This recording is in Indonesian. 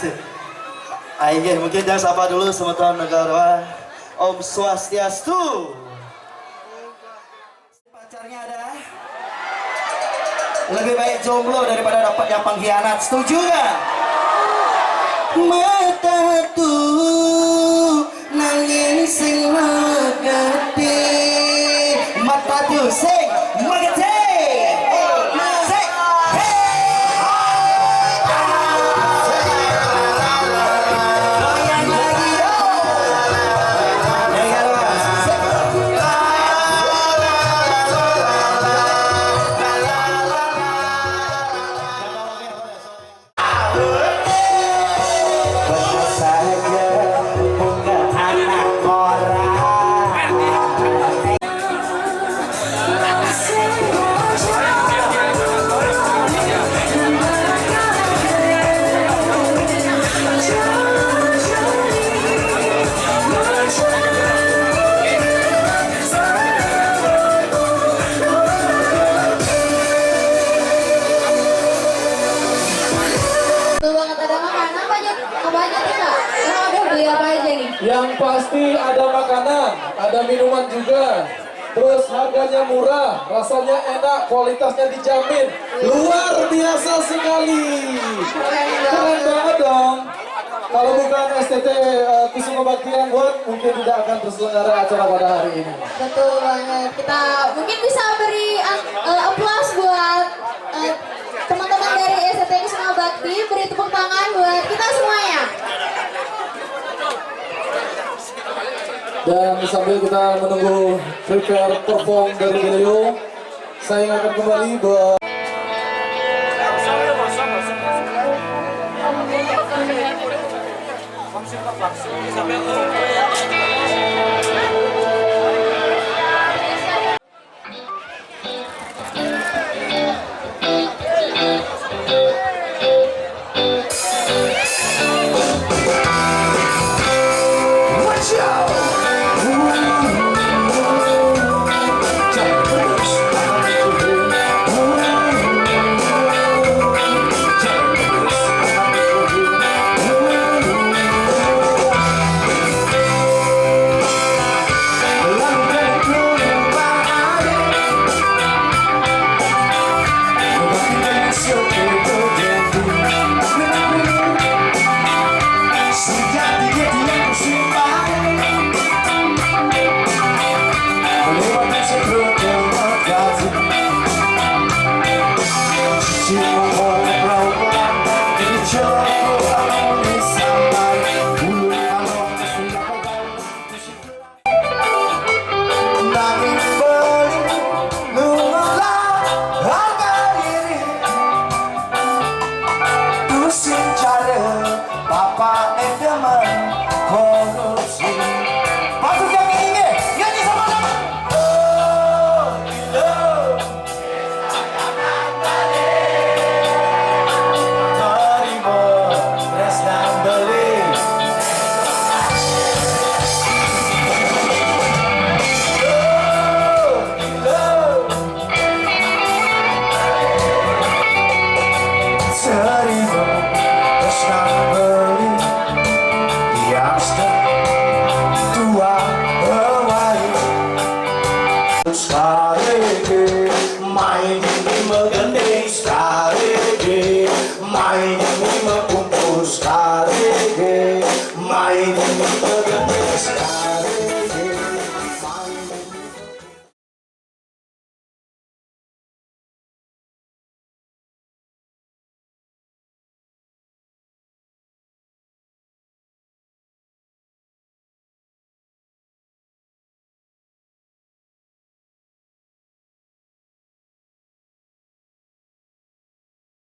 Asik. Ayo mungkin jangan sapa dulu semeton negara. Om Swastiastu. Pacarnya ada? Lebih baik jomblo daripada dapat yang pengkhianat. Setuju gak? Mata tuh nangin sing megati. Mata tuh sing megati. Yang pasti ada makanan, ada minuman juga. Terus harganya murah, rasanya enak, kualitasnya dijamin. Luar biasa sekali. Keren banget dong. Kalau bukan STT Kusuma Bakti Anggot, mungkin tidak akan terselenggara acara pada hari ini. Betul banget. Kita mungkin bisa beri aplaus buat teman-teman dari STT Kusuma Bakti. Beri tepuk tangan buat kita semuanya. Dan sambil kita menunggu prepare perform dari Delio, saya akan kembali buat My name is